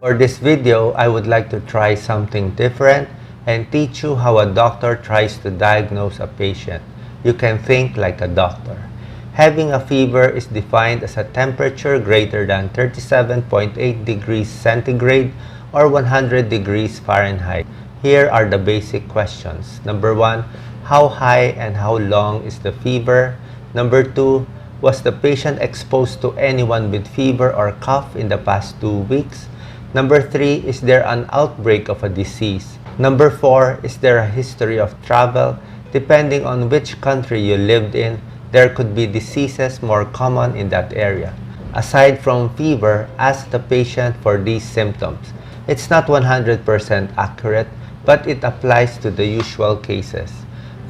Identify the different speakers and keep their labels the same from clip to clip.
Speaker 1: For this video, I would like to try something different and teach you how a doctor tries to diagnose a patient. You can think like a doctor. Having a fever is defined as a temperature greater than 37.8 degrees centigrade or 100 degrees Fahrenheit. Here are the basic questions. Number 1, how high and how long is the fever? Number 2, was the patient exposed to anyone with fever or cough in the past 2 weeks? Number 3, is there an outbreak of a disease? Number 4, is there a history of travel? Depending on which country you lived in, there could be diseases more common in that area. Aside from fever, ask the patient for these symptoms. It's not 100% accurate, but it applies to the usual cases.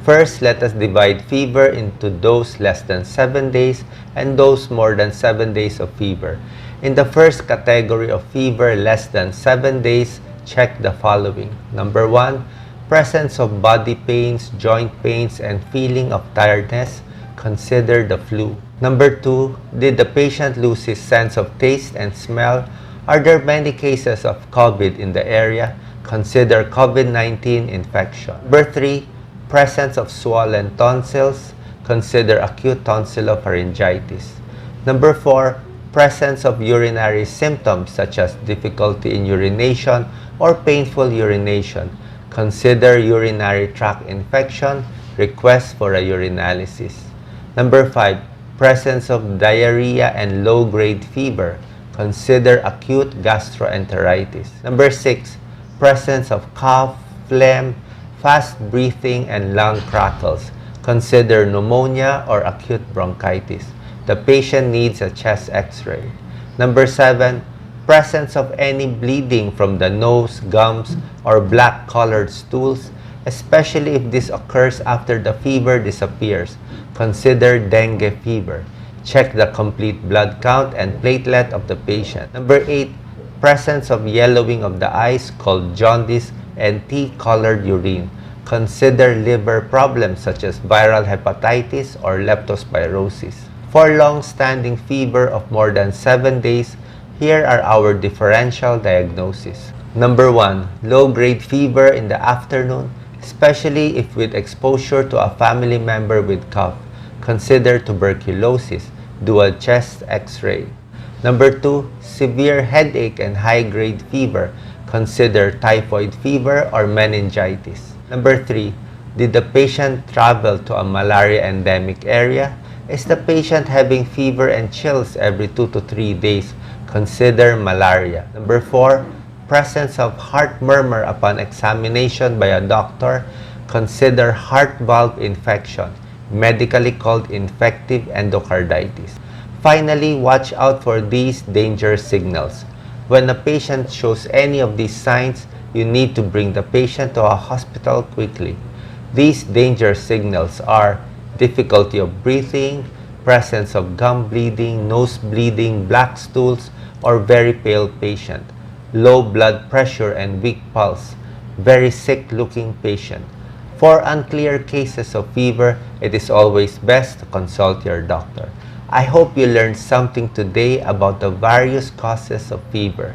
Speaker 1: First, let us divide fever into those less than 7 days and those more than 7 days of fever. In the first category of fever less than 7 days, check the following. Number 1, presence of body pains, joint pains, and feeling of tiredness. Consider the flu. Number 2, did the patient lose his sense of taste and smell? Are there many cases of COVID in the area? Consider COVID-19 infection. Number 3, presence of swollen tonsils. Consider acute tonsillopharyngitis. Number 4, presence of urinary symptoms such as difficulty in urination or painful urination. Consider urinary tract infection. Request for a urinalysis. Number 5, presence of diarrhea and low-grade fever. Consider acute gastroenteritis. Number 6, presence of cough, phlegm, fast breathing, and lung crackles. Consider pneumonia or acute bronchitis. The patient needs a chest x-ray. Number 7, presence of any bleeding from the nose, gums, or black-colored stools, especially if this occurs after the fever disappears. Consider dengue fever. Check the complete blood count and platelet of the patient. Number 8, presence of yellowing of the eyes called jaundice and tea-colored urine. Consider liver problems such as viral hepatitis or leptospirosis. For long-standing fever of more than 7 days, here are our differential diagnoses. Number 1, low-grade fever in the afternoon, especially if with exposure to a family member with cough. Consider tuberculosis. Do a chest x-ray. Number 2, severe headache and high-grade fever. Consider typhoid fever or meningitis. Number 3, did the patient travel to a malaria-endemic area? Is the patient having fever and chills every 2 to 3 days? Consider malaria. Number 4, presence of heart murmur upon examination by a doctor. Consider heart valve infection, medically called infective endocarditis. Finally, watch out for these danger signals. When a patient shows any of these signs, you need to bring the patient to a hospital quickly. These danger signals are difficulty of breathing, presence of gum bleeding, nose bleeding, black stools, or very pale patient, low blood pressure and weak pulse, very sick-looking patient. For unclear cases of fever, it is always best to consult your doctor. I hope you learned something today about the various causes of fever.